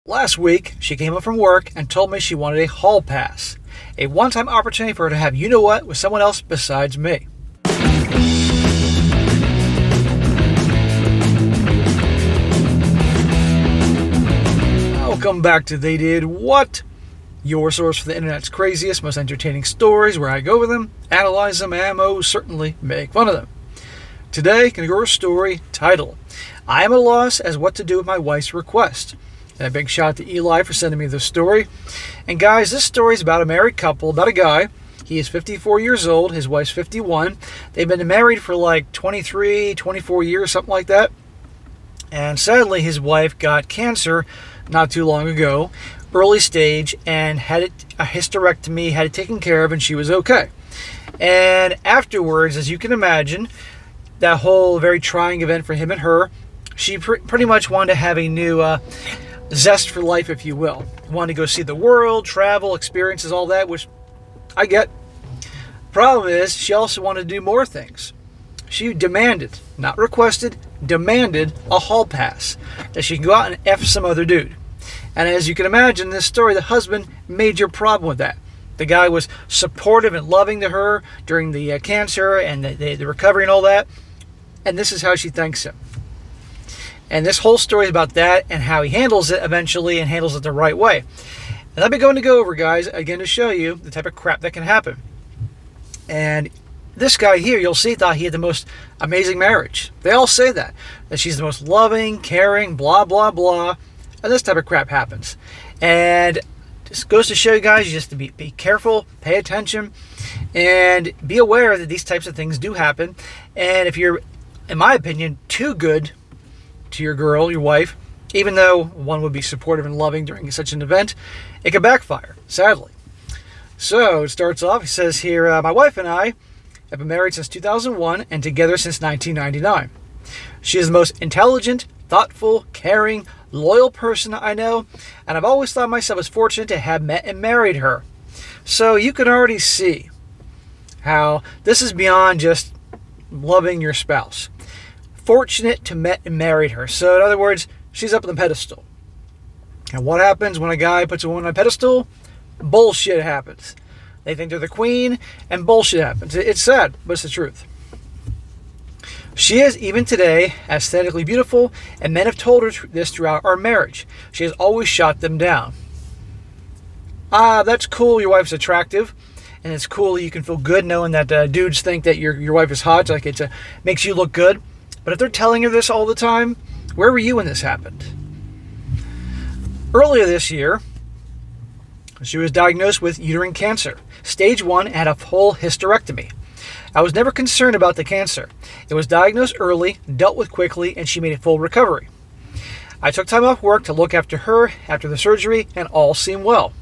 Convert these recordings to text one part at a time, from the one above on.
Last week, she came home from work and told me she wanted a hall pass, a one-time opportunity for her to have you-know-what with someone else besides me. Welcome back to They Did What? Your source for the internet's craziest, most entertaining stories, where I go over them, analyze them, and most certainly make fun of them. Today, can go over a story titled, I am at a loss as what to do with my wife's request. And a big shout out to Eli for sending me this story. And guys, this story is about a married couple, about a guy. He is 54 years old, his wife's 51. They've been married for like 23, 24 years, something like that. And sadly, his wife got cancer not too long ago, early stage, and had a hysterectomy, had it taken care of, and she was okay. And afterwards, as you can imagine, that whole very trying event for him and her, she pretty much wanted to have a new zest for life, if you will. Wanted to go see the world, travel, experiences, all that, which I get. Problem is, she also wanted to do more things. She demanded, not requested, demanded a hall pass, that she can go out and F some other dude. And as you can imagine in this story, the husband major problem with that. The guy was supportive and loving to her during the cancer and the recovery and all that. And this is how she thanks him. And this whole story is about that and how he handles it eventually and handles it the right way. And I've been going to go over, guys, again to show you the type of crap that can happen. And this guy here, you'll see, thought he had the most amazing marriage. They all say that she's the most loving, caring, blah, blah, blah. And this type of crap happens. And just goes to show you guys just to be careful, pay attention, and be aware that these types of things do happen. And if you're, in my opinion, too good to your girl, your wife, even though one would be supportive and loving during such an event, it can backfire, sadly. So it starts off, he says here, my wife and I have been married since 2001 and together since 1999. She is the most intelligent, thoughtful, caring, loyal person I know, and I've always thought myself as fortunate to have met and married her. So you can already see how this is beyond just loving your spouse. Fortunate to met and married her. So in other words, she's up on the pedestal. And what happens when a guy puts a woman on a pedestal? Bullshit happens. They think they're the queen, and bullshit happens. It's sad, but it's the truth. She is, even today, aesthetically beautiful, and men have told her this throughout our marriage. She has always shot them down. That's cool, your wife's attractive, and it's cool you can feel good knowing that dudes think that your wife is hot, like it makes you look good. But if they're telling her this all the time, where were you when this happened? Earlier this year, she was diagnosed with uterine cancer. Stage 1, had a full hysterectomy. I was never concerned about the cancer. It was diagnosed early, dealt with quickly, and she made a full recovery. I took time off work to look after her after the surgery, and all seemed well.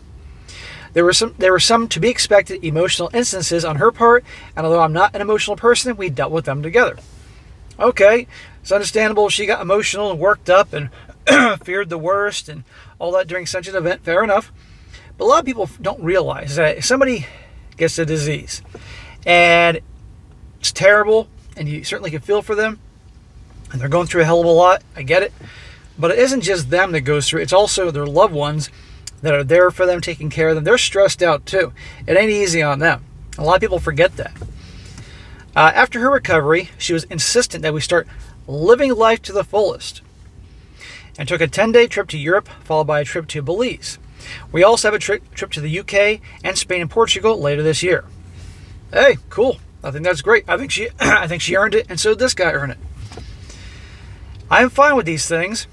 There were some to be expected emotional instances on her part, and although I'm not an emotional person, we dealt with them together. Okay, it's understandable she got emotional and worked up and feared the worst and all that during such an event, fair enough. But a lot of people don't realize that if somebody gets a disease and it's terrible, and you certainly can feel for them, and they're going through a hell of a lot, I get it, but it isn't just them that goes through it, it's also their loved ones that are there for them, taking care of them. They're stressed out too. It ain't easy on them. A lot of people forget that. After her recovery, she was insistent that we start living life to the fullest, and took a 10-day trip to Europe, followed by a trip to Belize. We also have a trip to the UK and Spain and Portugal later this year. Hey, cool. I think that's great. I think she earned it, and so did this guy earn it. I am fine with these things,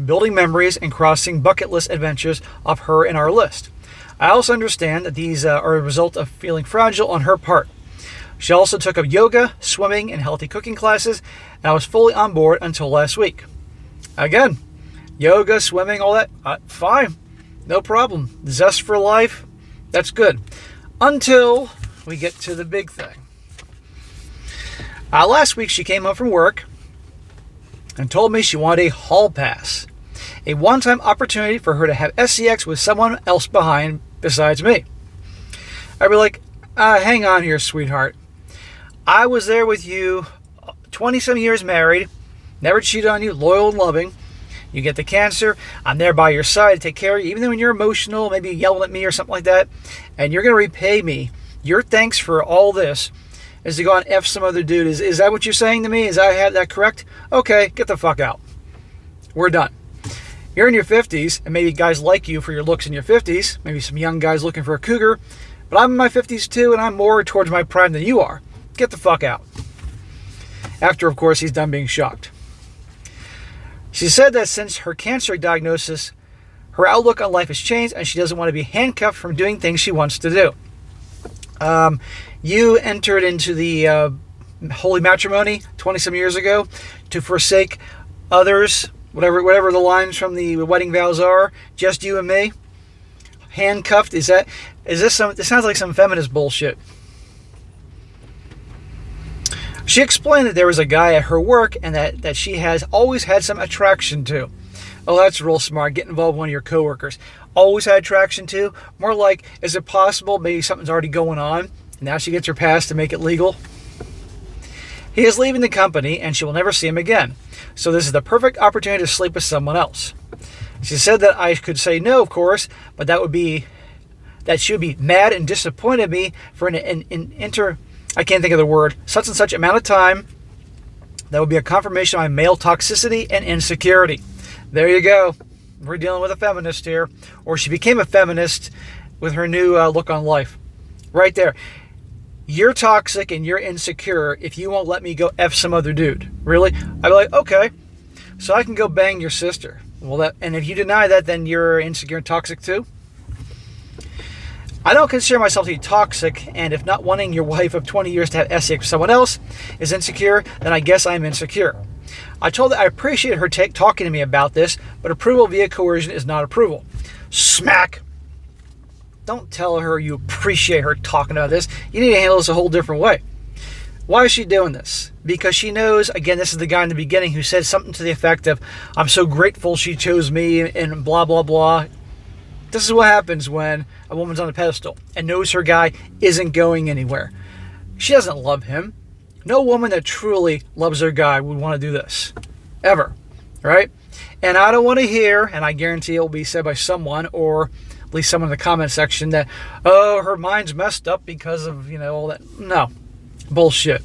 building memories and crossing bucket list adventures of her in our list. I also understand that these are a result of feeling fragile on her part. She also took up yoga, swimming, and healthy cooking classes, and I was fully on board until last week. Again, yoga, swimming, all that, fine. No problem. Zest for life, that's good. Until we get to the big thing. Last week she came home from work and told me she wanted a hall pass. A one-time opportunity for her to have sex with someone else behind besides me. I'd be like, hang on here, sweetheart. I was there with you, 20-some years married, never cheated on you, loyal and loving. You get the cancer. I'm there by your side to take care of you, even though when you're emotional, maybe yelling at me or something like that, and you're going to repay me. Your thanks for all this is to go and F some other dude. Is that what you're saying to me? Is I have that correct? Okay, get the fuck out. We're done. You're in your 50s, and maybe guys like you for your looks in your 50s. Maybe some young guys looking for a cougar. But I'm in my 50s too, and I'm more towards my prime than you are. Get the fuck out. After, of course, he's done being shocked. She said that since her cancer diagnosis, her outlook on life has changed, and she doesn't want to be handcuffed from doing things she wants to do. You entered into the holy matrimony 20-some years ago to forsake others, whatever the lines from the wedding vows are, just you and me. Handcuffed, this sounds like some feminist bullshit. She explained that there was a guy at her work and that she has always had some attraction to. Oh, that's real smart. Get involved with one of your coworkers. Always had attraction to? More like, is it possible maybe something's already going on? And now she gets her pass to make it legal? He is leaving the company and she will never see him again. So this is the perfect opportunity to sleep with someone else. She said that I could say no, of course, but that she would be mad and disappointed me for I can't think of the word, such and such amount of time. That would be a confirmation of my male toxicity and insecurity. There you go. We're dealing with a feminist here. Or she became a feminist with her new look on life. Right there. You're toxic and you're insecure if you won't let me go F some other dude. Really? I'd be like, okay, so I can go bang your sister. Well, and if you deny that, then you're insecure and toxic too? I don't consider myself to be toxic, and if not wanting your wife of 20 years to have sex with someone else is insecure, then I guess I'm insecure. I told her I appreciate her talking to me about this, but approval via coercion is not approval. Smack! Don't tell her you appreciate her talking about this. You need to handle this a whole different way. Why is she doing this? Because she knows, again, this is the guy in the beginning who said something to the effect of, I'm so grateful she chose me, and blah, blah, blah. This is what happens when a woman's on a pedestal and knows her guy isn't going anywhere. She doesn't love him. No woman that truly loves her guy would want to do this. Ever. Right? And I don't want to hear, and I guarantee it will be said by someone, or at least someone in the comment section, that, oh, her mind's messed up because of, all that. No. Bullshit.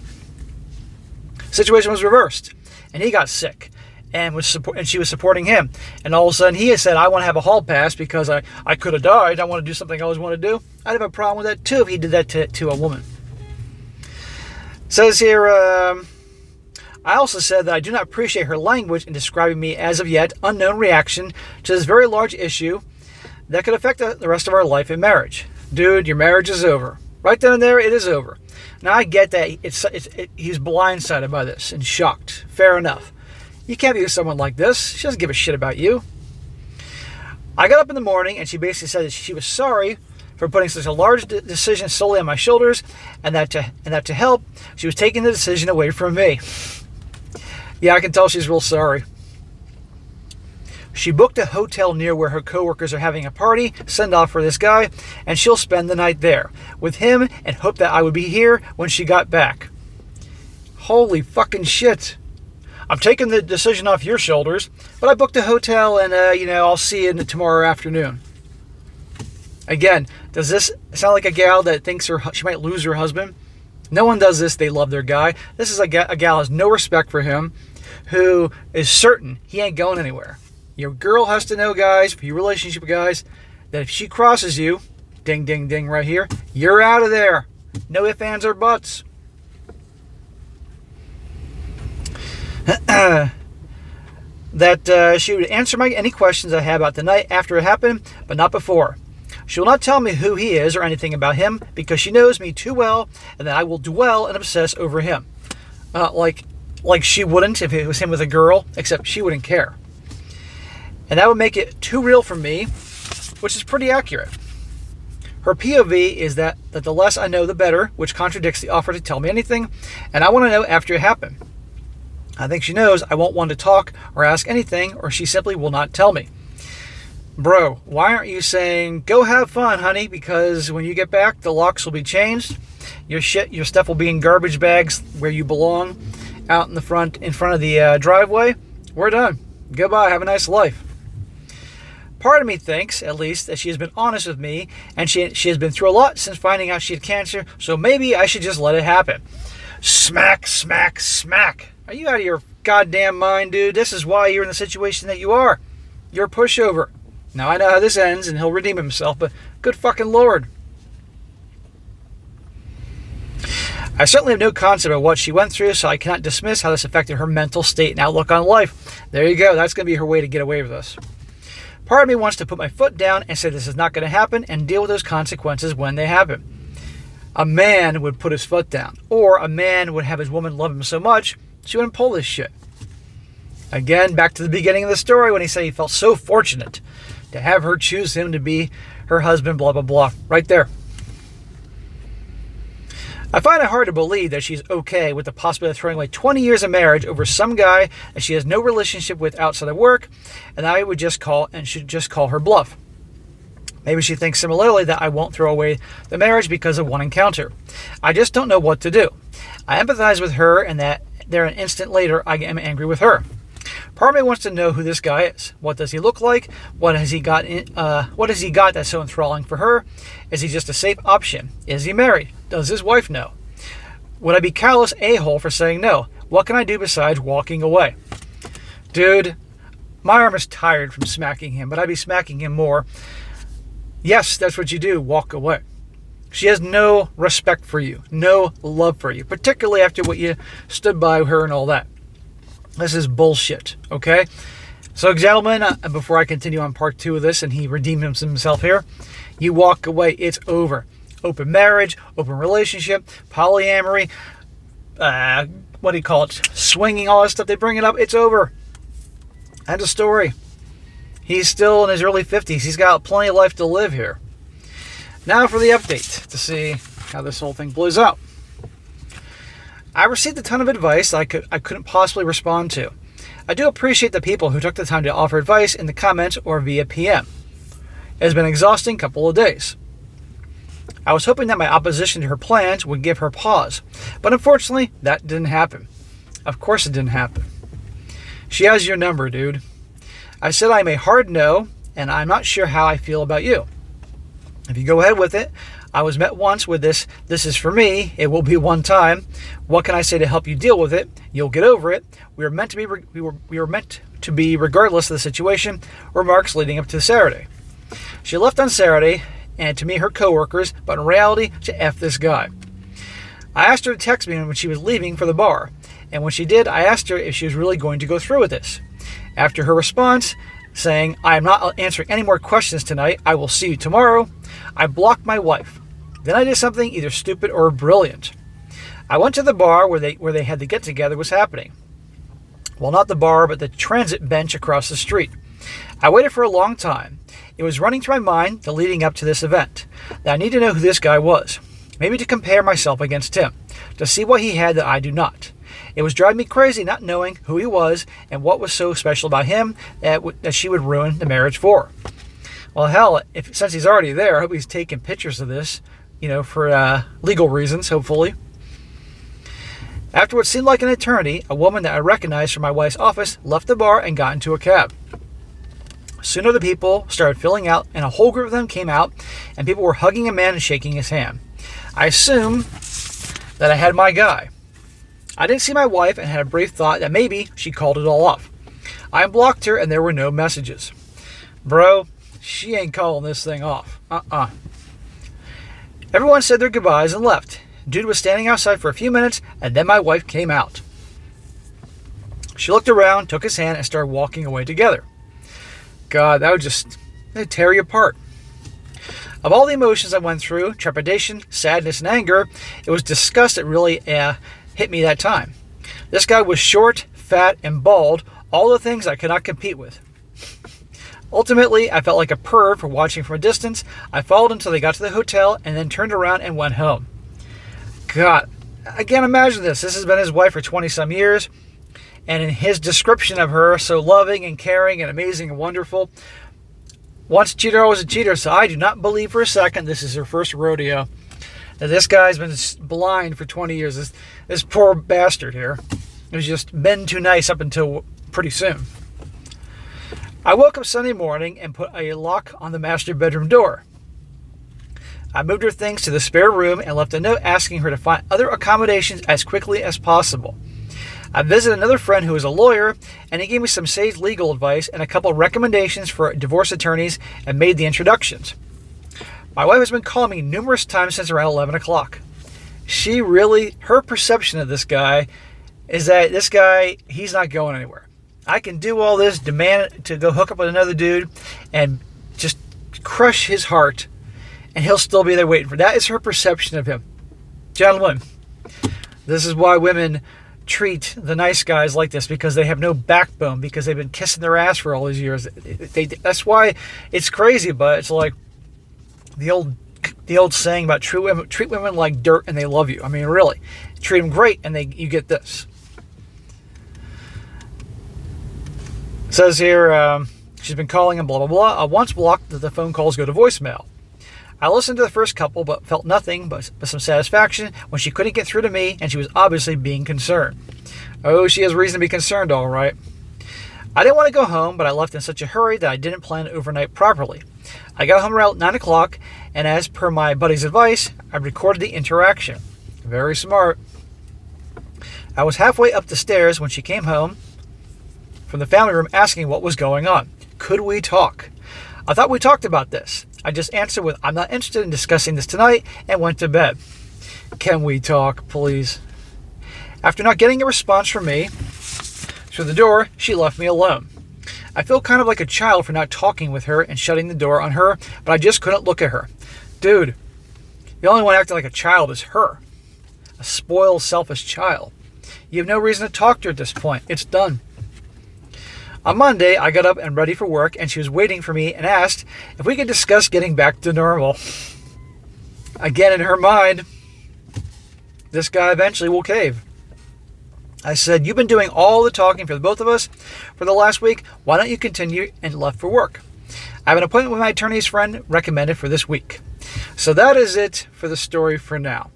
Situation was reversed. And he got sick. And she was supporting him. And all of a sudden he has said, I want to have a hall pass because I could have died. I want to do something I always wanted to do. I'd have a problem with that too if he did that to a woman. Says here, I also said that I do not appreciate her language in describing me as of yet unknown reaction to this very large issue that could affect the rest of our life in marriage. Dude, your marriage is over. Right then and there, it is over. Now I get that he's blindsided by this and shocked. Fair enough. You can't be with someone like this. She doesn't give a shit about you. I got up in the morning and she basically said that she was sorry for putting such a large decision solely on my shoulders, and that to help, she was taking the decision away from me. Yeah, I can tell she's real sorry. She booked a hotel near where her coworkers are having a party, send off for this guy, and she'll spend the night there with him and hope that I would be here when she got back. Holy fucking shit. I'm taking the decision off your shoulders, but I booked a hotel and, I'll see you tomorrow afternoon. Again, does this sound like a gal that thinks she might lose her husband? No one does this. They love their guy. This is a gal who has no respect for him, who is certain he ain't going anywhere. Your girl has to know, guys, for your relationship guys, that if she crosses you, ding, ding, ding right here, you're out of there. No ifs, ands, or buts. That she would answer any questions I had about the night after it happened, but not before. She will not tell me who he is or anything about him because she knows me too well, and that I will dwell and obsess over him. Like she wouldn't if it was him with a girl, except she wouldn't care. And that would make it too real for me, which is pretty accurate. Her POV is that the less I know, the better, which contradicts the offer to tell me anything, and I want to know after it happened. I think she knows I won't want to talk or ask anything, or she simply will not tell me. Bro, why aren't you saying, go have fun, honey, because when you get back, the locks will be changed, your stuff will be in garbage bags where you belong, out in front of the driveway. We're done. Goodbye, have a nice life. Part of me thinks, at least, that she has been honest with me, and she has been through a lot since finding out she had cancer, so maybe I should just let it happen. Smack, smack, smack. Are you out of your goddamn mind, dude? This is why you're in the situation that you are. You're a pushover. Now, I know how this ends, and he'll redeem himself, but good fucking Lord. I certainly have no concept of what she went through, so I cannot dismiss how this affected her mental state and outlook on life. There you go. That's going to be her way to get away with this. Part of me wants to put my foot down and say this is not going to happen and deal with those consequences when they happen. A man would put his foot down, or a man would have his woman love him so much she wouldn't pull this shit. Again, back to the beginning of the story when he said he felt so fortunate to have her choose him to be her husband, blah, blah, blah. Right there. I find it hard to believe that she's okay with the possibility of throwing away 20 years of marriage over some guy that she has no relationship with outside of work, and I would just call and should just call her bluff. Maybe she thinks similarly that I won't throw away the marriage because of one encounter. I just don't know what to do. I empathize with her, and that there an instant later I am angry with her. Part of me wants to know who this guy is. What does he look like? What has he got that's so enthralling for her? Is he just a safe option? Is he married? Does his wife know? Would I be callous a-hole for saying no? What can I do besides walking away? Dude, my arm is tired from smacking him, but I'd be smacking him more. Yes, that's what you do. Walk away. She has no respect for you, no love for you, particularly after what you stood by her and all that. This is bullshit, okay? So, gentlemen, before I continue on part 2 of this and he redeems himself here, you walk away. It's over. Open marriage, open relationship, polyamory, what do you call it? Swinging, all that stuff. They bring it up. It's over. End of story. He's still in his early 50s. He's got plenty of life to live here. Now for the update to see how this whole thing plays out. I received a ton of advice I couldn't possibly respond to. I do appreciate the people who took the time to offer advice in the comments or via PM. It has been an exhausting couple of days. I was hoping that my opposition to her plans would give her pause, but unfortunately, that didn't happen. Of course it didn't happen. She has your number, dude. I said I'm a hard no, and I'm not sure how I feel about you. If you go ahead with it, I was met once with this is for me, it will be one time. What can I say to help you deal with it? You'll get over it. We were meant to be regardless of the situation, remarks leading up to Saturday. She left on Saturday, and to me her coworkers, but in reality, to F this guy. I asked her to text me when she was leaving for the bar, and when she did, I asked her if she was really going to go through with this. After her response, saying, I am not answering any more questions tonight, I will see you tomorrow, I blocked my wife. Then I did something either stupid or brilliant. I went to the bar where they had the get-together was happening. Well, not the bar, but the transit bench across the street. I waited for a long time. It was running through my mind, the leading up to this event, that I need to know who this guy was. Maybe to compare myself against him, to see what he had that I do not. It was driving me crazy not knowing who he was and what was so special about him that she would ruin the marriage for. Well, hell, since he's already there, I hope he's taking pictures of this, for legal reasons, hopefully. After what seemed like an eternity, a woman that I recognized from my wife's office left the bar and got into a cab. Soon other people started filling out, and a whole group of them came out, and people were hugging a man and shaking his hand. I assumed that I had my guy. I didn't see my wife and had a brief thought that maybe she called it all off. I unblocked her and there were no messages. Bro, she ain't calling this thing off. Everyone said their goodbyes and left. Dude was standing outside for a few minutes and then my wife came out. She looked around, took his hand, and started walking away together. God, that would tear you apart. Of all the emotions I went through, trepidation, sadness, and anger, it was disgust that really hit me that time. This guy was short, fat, and bald, all the things I could not compete with. Ultimately, I felt like a perv for watching from a distance. I followed until they got to the hotel and then turned around and went home. God, I can't imagine this. This has been his wife for 20-some years. And in his description of her, so loving and caring and amazing and wonderful, once a cheater, always a cheater. So I do not believe for a second this is her first rodeo. That this guy's been blind for 20 years. This poor bastard here has just been too nice up until pretty soon. I woke up Sunday morning and put a lock on the master bedroom door. I moved her things to the spare room and left a note asking her to find other accommodations as quickly as possible. I visited another friend who is a lawyer, and he gave me some sage legal advice and a couple of recommendations for divorce attorneys and made the introductions. My wife has been calling me numerous times since around 11 o'clock. Her perception of this guy is that this guy, he's not going anywhere. I can do all this, demand to go hook up with another dude, and just crush his heart, and he'll still be there waiting for. That is her perception of him. Gentlemen, this is why women treat the nice guys like this, because they have no backbone, because they've been kissing their ass for all these years. That's why it's crazy, but it's like the old saying about treat women like dirt and they love you. I mean, really, treat them great and you get this. It says here, she's been calling and blah, blah, blah. I once blocked that the phone calls go to voicemail. I listened to the first couple, but felt nothing but some satisfaction when she couldn't get through to me, and she was obviously being concerned. Oh, she has reason to be concerned, all right. I didn't want to go home, but I left in such a hurry that I didn't plan overnight properly. I got home around 9 o'clock, and as per my buddy's advice, I recorded the interaction. Very smart. I was halfway up the stairs when she came home from the family room asking what was going on. Could we talk? I thought we talked about this. I just answered with, I'm not interested in discussing this tonight, and went to bed. Can we talk, please? After not getting a response from me through the door, she left me alone. I feel kind of like a child for not talking with her and shutting the door on her, but I just couldn't look at her. Dude, the only one acting like a child is her. A spoiled, selfish child. You have no reason to talk to her at this point. It's done. On Monday, I got up and ready for work, and she was waiting for me and asked if we could discuss getting back to normal. Again, in her mind, this guy eventually will cave. I said, you've been doing all the talking for the both of us for the last week. Why don't you continue, and left for work? I have an appointment with my attorney's friend recommended for this week. So that is it for the story for now.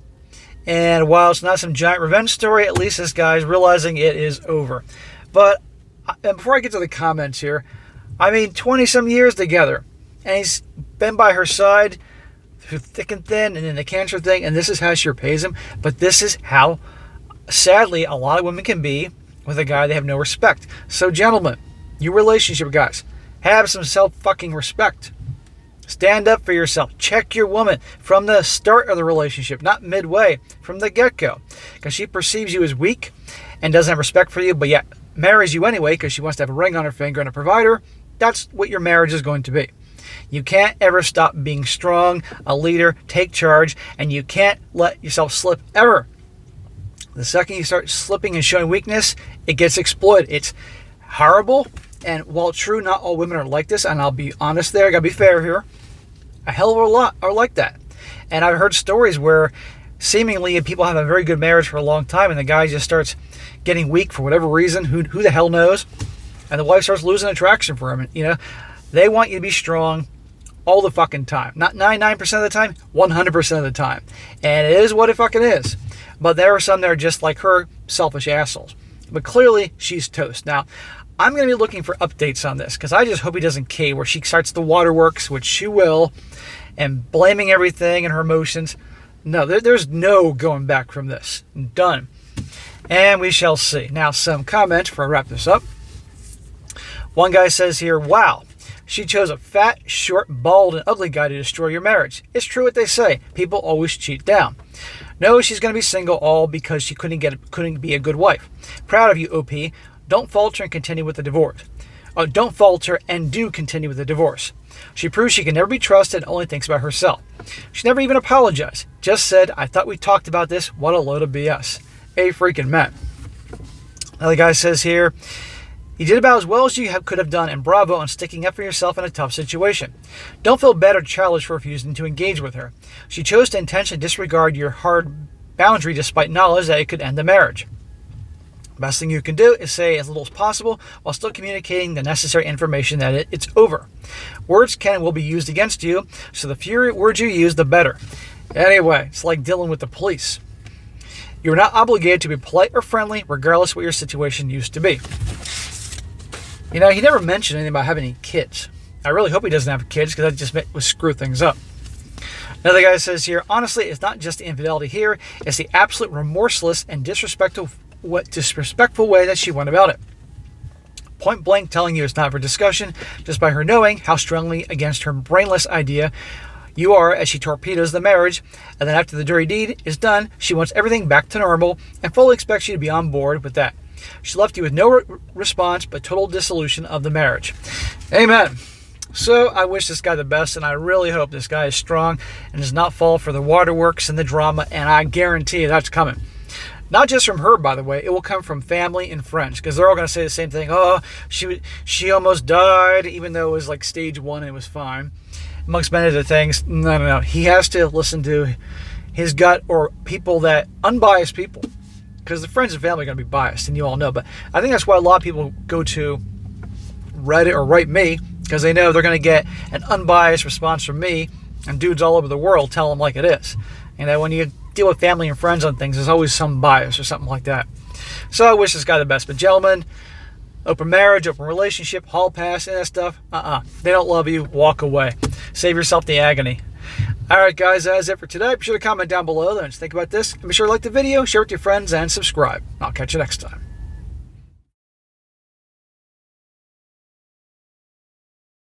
And while it's not some giant revenge story, at least this guy's realizing it is over. But and before I get to the comments here, I mean, 20-some years together, and he's been by her side through thick and thin, and then the cancer thing, and this is how she repays him. But this is how, sadly, a lot of women can be with a guy they have no respect. So, gentlemen, you relationship guys, have some self-fucking respect. Stand up for yourself. Check your woman from the start of the relationship, not midway, from the get-go. Because she perceives you as weak and doesn't have respect for you, but yet marries you anyway because she wants to have a ring on her finger and a provider. That's what your marriage is going to be. You can't ever stop being strong, a leader, take charge, and you can't let yourself slip ever. The second you start slipping and showing weakness, it gets exploited. It's horrible, and while true, not all women are like this, and I'll be honest there, I gotta be fair here, a hell of a lot are like that. And I've heard stories where seemingly people have a very good marriage for a long time, and the guy just starts getting weak for whatever reason, who the hell knows, and the wife starts losing attraction for him. You know, they want you to be strong all the fucking time. Not 99% of the time, 100% of the time. And it is what it fucking is. But there are some that are just like her, selfish assholes. But clearly, she's toast. Now, I'm going to be looking for updates on this, because I just hope he doesn't cave where she starts the waterworks, which she will, and blaming everything and her emotions. No, there's no going back from this. Done. And we shall see. Now, some comments before I wrap this up. One guy says here, wow, she chose a fat, short, bald, and ugly guy to destroy your marriage. It's true what they say. People always cheat down. No, she's going to be single all because she couldn't be a good wife. Proud of you, OP. Don't falter and continue with the divorce. Don't falter and do continue with the divorce. She proves she can never be trusted and only thinks about herself. She never even apologized. Just said, I thought we talked about this. What a load of BS. A freaking man. Another guy says here, you did about as well as you could have done, and bravo on sticking up for yourself in a tough situation. Don't feel bad or childish for refusing to engage with her. She chose to intentionally disregard your hard boundary despite knowledge that it could end the marriage. Best thing you can do is say as little as possible while still communicating the necessary information that it's over. Words can and will be used against you, so the fewer words you use, the better. Anyway, it's like dealing with the police. You are not obligated to be polite or friendly, regardless of what your situation used to be. You know, he never mentioned anything about having any kids. I really hope he doesn't have kids, because that just would screw things up. Another guy says here, honestly, it's not just the infidelity here, it's the absolute remorseless and disrespectful way that she went about it. Point blank telling you it's not for discussion, just by her knowing how strongly against her brainless idea you are as she torpedoes the marriage, and then after the dirty deed is done, she wants everything back to normal and fully expects you to be on board with that. She left you with no response but total dissolution of the marriage. Amen. So I wish this guy the best, and I really hope this guy is strong and does not fall for the waterworks and the drama, and I guarantee you that's coming. Not just from her, by the way. It will come from family and friends, because they're all going to say the same thing. Oh, she almost died, even though it was like stage 1 and it was fine. Amongst many other things. No. He has to listen to his gut, or people that, unbiased people. Because the friends and family are going to be biased, and you all know. But I think that's why a lot of people go to Reddit or write me, because they know they're going to get an unbiased response from me, and dudes all over the world tell them like it is. You know, when you deal with family and friends on things, there's always some bias or something like that. So I wish this guy the best. But gentlemen, open marriage, open relationship, hall pass, and that stuff, they don't love you, walk away. Save yourself the agony. Alright guys, that's it for today. Be sure to comment down below and think about this. And be sure to like the video, share it with your friends, and subscribe. I'll catch you next time.